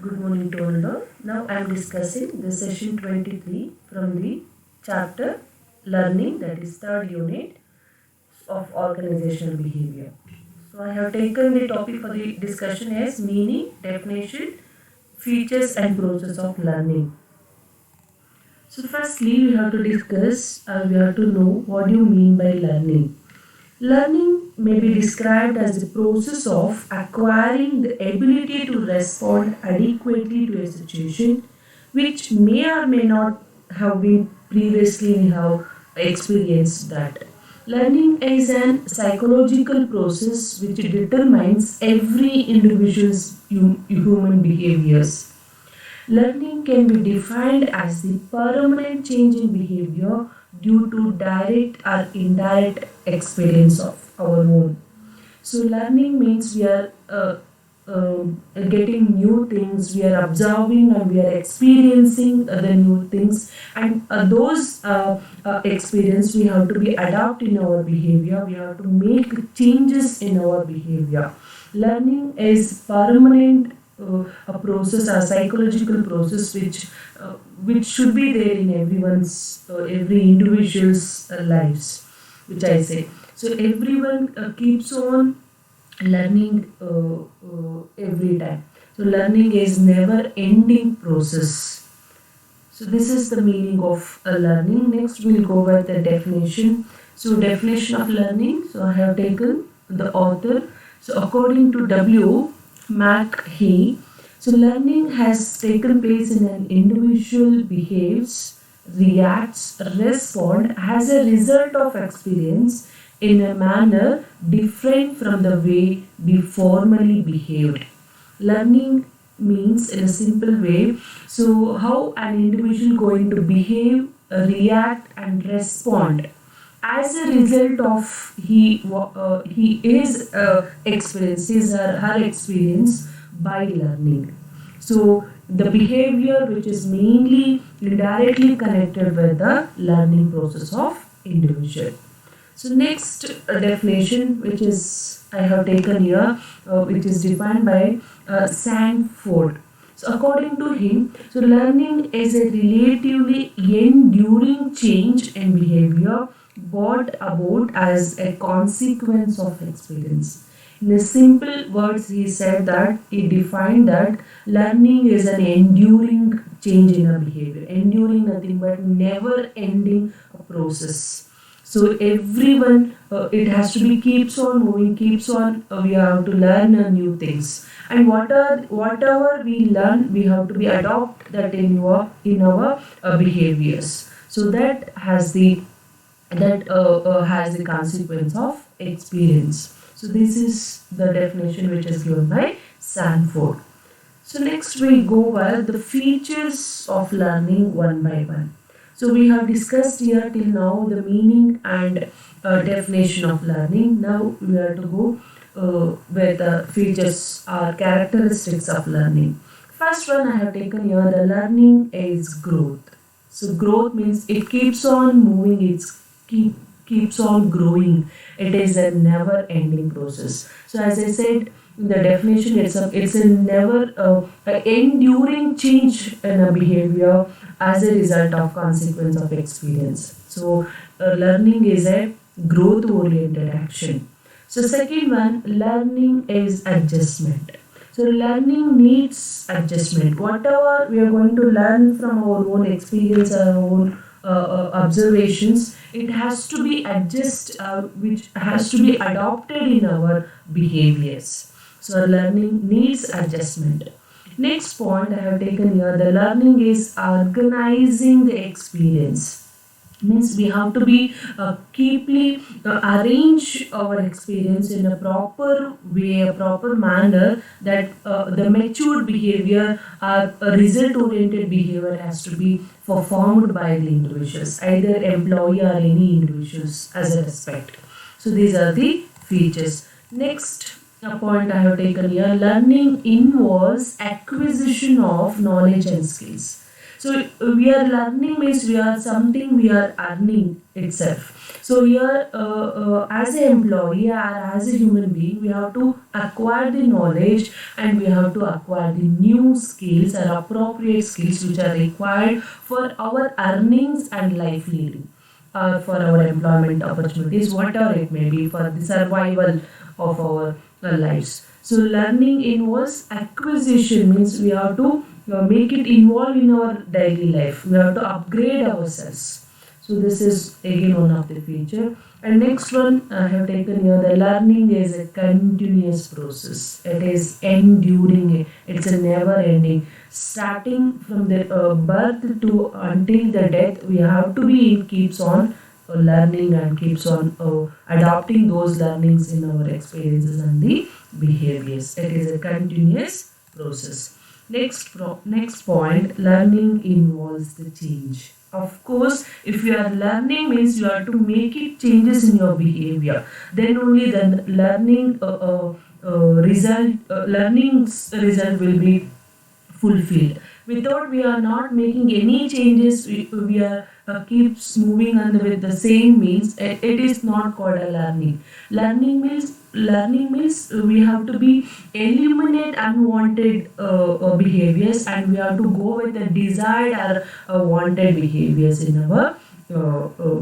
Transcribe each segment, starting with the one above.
Good morning to all. Now I am discussing the session 23 from the chapter Learning, that is third unit of organizational behavior. So I have taken the topic for the discussion as meaning, definition, features and process of learning. So firstly we have to discuss we have to know what do you mean by learning. Learning may be described as the process of acquiring the ability to respond adequately to a situation which may or may not have been previously have experienced that. Learning is an psychological process which determines every individual's human behaviors. Learning can be defined as the permanent change in behavior due to direct or indirect experience of our own. So, learning means we are getting new things, we are observing and we are experiencing the new things, and those experience we have to be adapt in our behavior, we have to make changes in our behavior. Learning is permanent a process, a psychological process which should be there in everyone's every individual's lives, which I say. So everyone keeps on learning every time. So learning is never ending process. So this is the meaning of learning. Next we'll go with the definition. So definition of learning. So I have taken the author. So according to W. McHugh, so learning has taken place in an individual behaves, reacts, respond as a result of experience in a manner different from the way we formerly behaved. Learning means in a simple way, so how an individual going to behave, react and respond as a result of his experiences or her experience by learning. So the behavior which is mainly indirectly connected with the learning process of individual. So next definition which is I have taken here, which is defined by Sanford. So according to him, so learning is a relatively enduring change in behavior brought about as a consequence of experience. In the simple words, he said that he defined that learning is an enduring change in a behavior, enduring nothing but never ending process. So everyone, it has to be keeps on moving, keeps on. We have to learn new things, and whatever we learn, we have to be adopt that in our behaviors. So that has the consequence of experience. So this is the definition which is given by Sanford. So next we go over the features of learning one by one. So we have discussed here till now the meaning and definition of learning. Now we have to go where the features or characteristics of learning. First one I have taken here, the learning is growth. So growth means it keeps on moving, keeps on growing. It is a never ending process. So as I said, the definition it's a never enduring change in a behavior as a result of consequence of experience. So learning is a growth oriented action. So second one, learning is adjustment. So learning needs adjustment. Whatever we are going to learn from our own experience, our own observations, it has to be which has to be adopted in our behaviors. So learning needs adjustment. Next point I have taken here, the learning is organizing the experience. Means we have to be keeply arrange our experience in a proper way, a proper manner, that the matured behavior or result oriented behavior has to be performed by the individuals, either employee or any individuals as a respect. So these are the features. Next point I have taken here, learning involves acquisition of knowledge and skills. So we are learning means we are something we are earning itself. So here, as an employee or as a human being, we have to acquire the knowledge and we have to acquire the new skills or appropriate skills which are required for our earnings and life leading, for our employment opportunities, whatever it may be, for the survival of our lives. So learning involves acquisition means we have to make it involve in our daily life. We have to upgrade ourselves. So this is again one of the feature. And next one I have taken here, the learning is a continuous process. It is enduring. It's a never ending. Starting from the birth to until the death, we have to be keeps on learning and keeps on adopting those learnings in our experiences and the behaviors. It is a continuous process. Next point, learning involves the change. Of course, if you are learning means you have to make it changes in your behavior. Then only the learning's result will be fulfilled. Without we are not making any changes, we are keeps moving on with the same means. It is not called a learning. Learning means we have to be eliminate unwanted behaviors and we have to go with the desired or wanted behaviors in our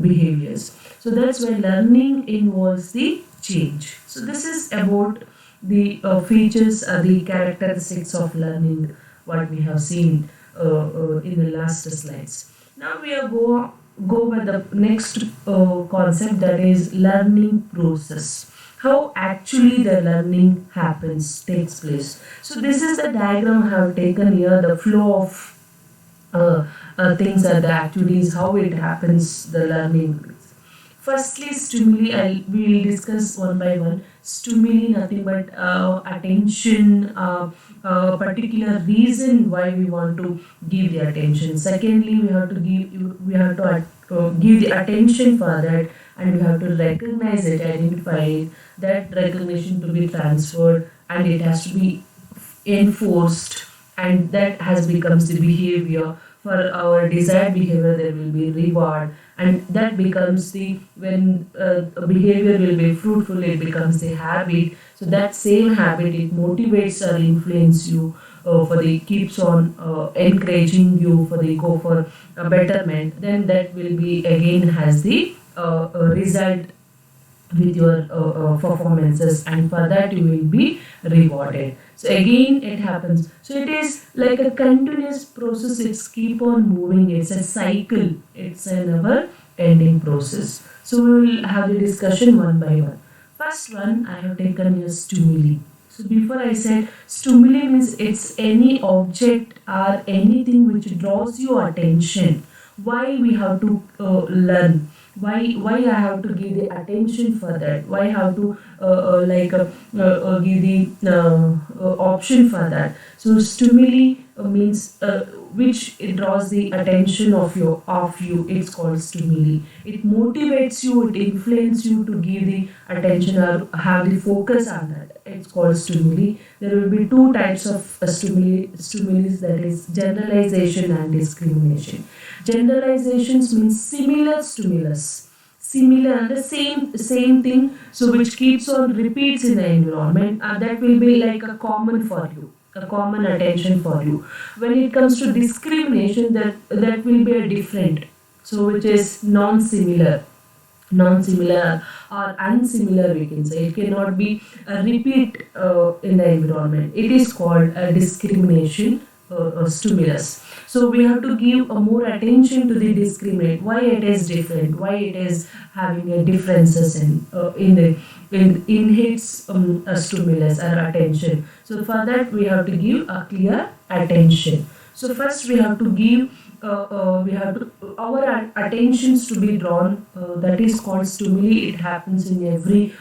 behaviors. So that's why learning involves the change. So this is about the features, the characteristics of learning, what we have seen in the last slides. Now we are go with the next concept, that is learning process. How actually the learning takes place. So this is the diagram I have taken here, the flow of things and the activities, how it happens, the learning. Firstly, stimuli, we will discuss one by one. Stimuli, nothing but attention, particular reason why we want to give the attention. Secondly, we have to give the attention for that, and we have to recognize it, identify it, that recognition to be transferred, and it has to be enforced, and that has becomes the behavior. For our desired behavior, there will be reward, and that becomes the when a behavior will be fruitful, it becomes the habit. So that same habit, it motivates or influence you for the keeps on encouraging you for the go for a betterment. Then that will be again has the result with your performances, and for that you will be rewarded. So again it happens. So it is like a continuous process. It's keep on moving. It's a cycle. It's a never ending process. So we will have the discussion one by one. First one I have taken is stimuli. So before I said stimuli means it's any object or anything which draws your attention. Why we have to learn? Why I have to give the attention for that? Why I have to give the option for that? So stimuli means which it draws the attention of you. It's called stimuli. It motivates you, it influences you to give the attention or have the focus on that. It's called stimuli. There will be two types of stimuli, that is generalization and discrimination. Generalizations means similar stimulus, similar and the same thing, so which keeps on repeats in the environment, and that will be like a common for you, a common attention for you. When it comes to discrimination, that will be a different, so which is non-similar or unsimilar, we can say. It cannot be a repeat in the environment. It is called a discrimination stimulus. So we have to give a more attention to the discriminate, why it is different, why it is having a differences in its stimulus or attention. So for that we have to give a clear attention. So first we have to give our attentions to be drawn, that is called stimuli. It happens in every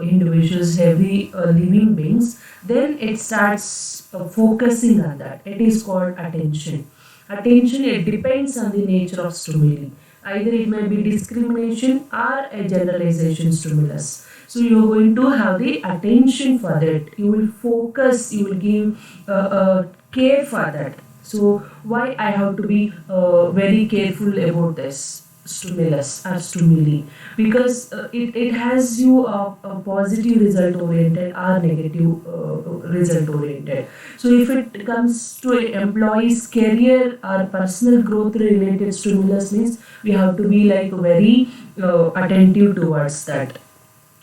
individuals, every living beings. Then it starts focusing on that. It is called attention. Attention, it depends on the nature of stimuli. Either it may be discrimination or a generalization stimulus. So you are going to have the attention for that. You will focus, you will give care for that. So why I have to be very careful about this stimulus or stimuli, because it has you a positive result oriented or negative result oriented. So if it comes to employees career or personal growth related stimulus, means we have to be like very attentive towards that.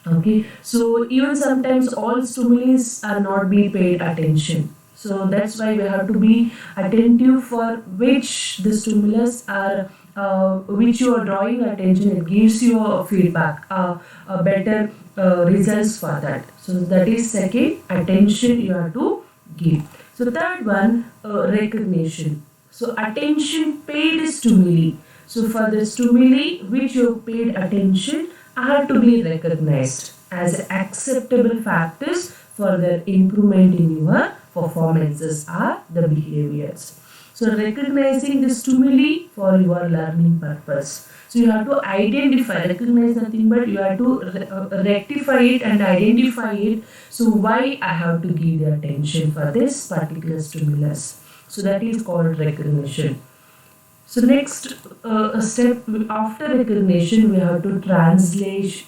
Okay, so even sometimes all stimulus are not be paid attention. So that's why we have to be attentive for which the stimulus are, which you are drawing attention. It gives you a feedback, a better results for that. So that is second, attention you have to give. So third one, recognition. So attention paid stimuli. So for the stimuli which you paid attention are to be recognized as acceptable factors for their improvement in your performances or the behaviors. So recognizing the stimuli for your learning purpose. So you have to identify, recognize nothing but you have to rectify it and identify it. So why I have to give the attention for this particular stimulus. So that is called recognition. So next step after recognition we have to translate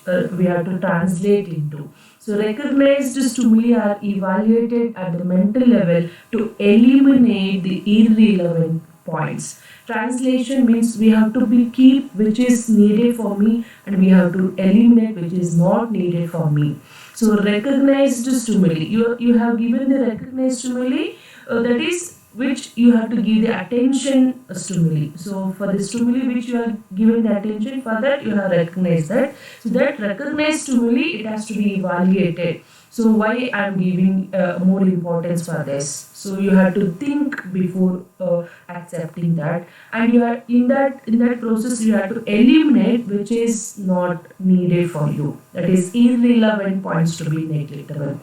into. So recognized stimuli are evaluated at the mental level to eliminate the irrelevant points. Translation means we have to be keep which is needed for me and we have to eliminate which is not needed for me. So recognized stimuli, you have given the recognized stimuli, that is which you have to give the attention stimuli. So for the stimuli which you are giving the attention, for that you have recognized that. So that recognized stimuli, it has to be evaluated. So why I am giving more importance for this? So you have to think before accepting that, and you are in that process you have to eliminate which is not needed for you. That is irrelevant points to be neglectable.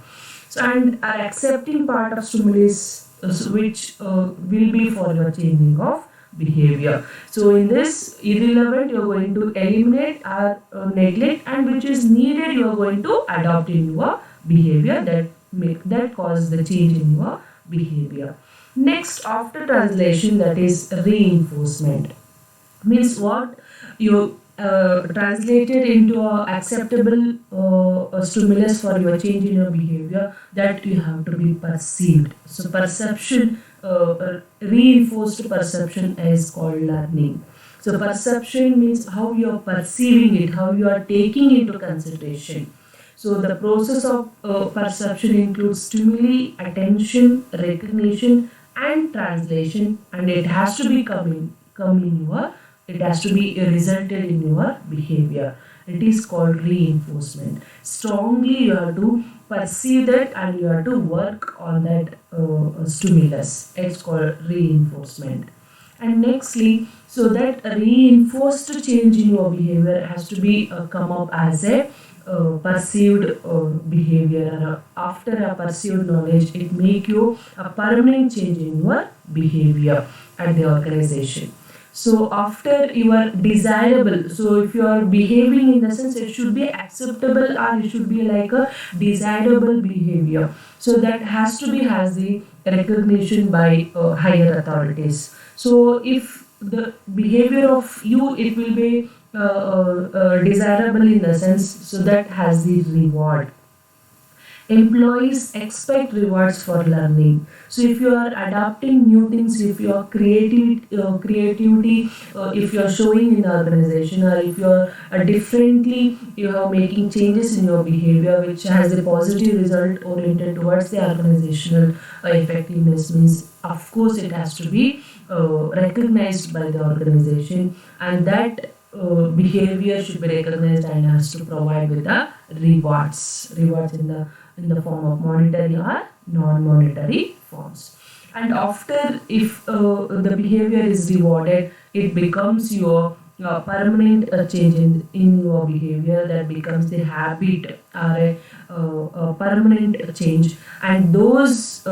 So and our accepting part of stimulus which will be for your changing of behavior. So in this irrelevant you are going to eliminate or neglect, and which is needed you are going to adopt in your behavior that cause the change in your behavior. Next after translation, that is reinforcement. Means what you translated into a acceptable stimulus for your change in your behavior, that you have to be perceived. So perception, reinforced perception is called learning. So perception means how you are perceiving it, how you are taking into consideration. So the process of perception includes stimuli, attention, recognition and translation, and it has to be come in your, it has to be resulted in your behavior. It is called reinforcement. Strongly you have to perceive that and you have to work on that stimulus. It's called reinforcement. And nextly, so that reinforced change in your behavior has to be come up as a perceived behavior. After a perceived knowledge, it make you a permanent change in your behavior at the organization. So after you are desirable, so if you are behaving in the sense it should be acceptable or it should be like a desirable behavior. So that has to be has the recognition by higher authorities. So if the behavior of you, it will be desirable in the sense, so that has the reward. Employees expect rewards for learning. So if you are adapting new things, if you are creativity, if you are showing in the organization, or if you are differently, you are making changes in your behavior which has a positive result oriented towards the organizational effectiveness, means of course it has to be recognized by the organization, and that behavior should be recognized and has to provide with the rewards in the form of monetary or non-monetary forms. And after, if the behavior is rewarded, it becomes your permanent change in your behavior, that becomes the habit or a permanent change, and those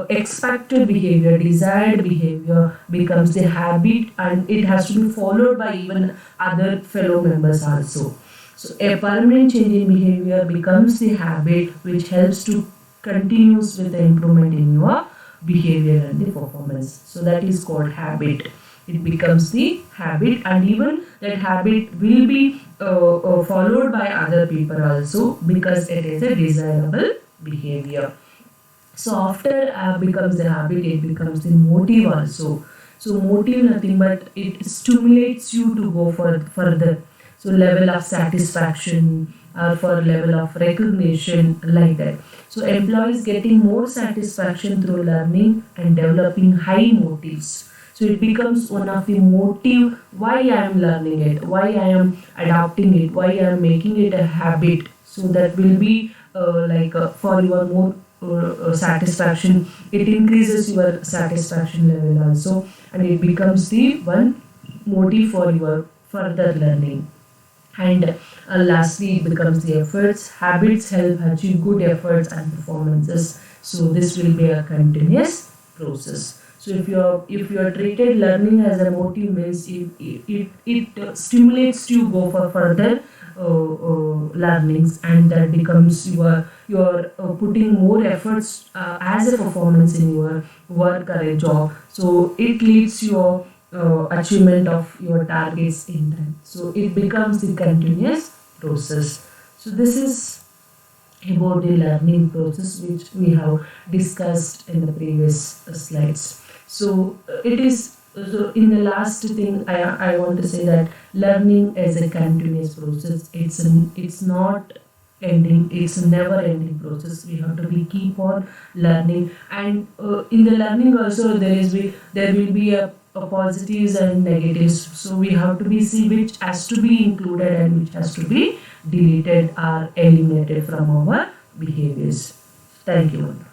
expected behavior, desired behavior becomes the habit, and it has to be followed by even other fellow members also. So a permanent change in behavior becomes the habit which helps to continues with the improvement in your behavior and the performance. So that is called habit. It becomes the habit, and even that habit will be followed by other people also, because it is a desirable behavior. So after becomes the habit, it becomes the motive also. So motive nothing but it stimulates you to go for further. So level of satisfaction or for level of recognition, like that. So employees getting more satisfaction through learning and developing high motives. So it becomes one of the motive why I am learning it, why I am adopting it, why I am making it a habit. So that will be for your more satisfaction. It increases your satisfaction level also, and it becomes the one motive for your further learning. And lastly, it becomes the efforts. Habits help achieve good efforts and performances. So this will be a continuous process. So if you are treated learning as a motive, means it stimulates you go for further learnings, and that becomes your putting more efforts as a performance in your work or a job. So it leads your achievement of your targets in time. So it becomes the continuous process. So this is about the learning process, which we have discussed in the previous slides. So it is, so in the last thing I want to say that learning is a continuous process. It's not ending, it's a never ending process. We have to be keep on learning, and in the learning also there will be a positives and negatives. So we have to be see which has to be included and which has to be deleted or eliminated from our behaviors. Thank you.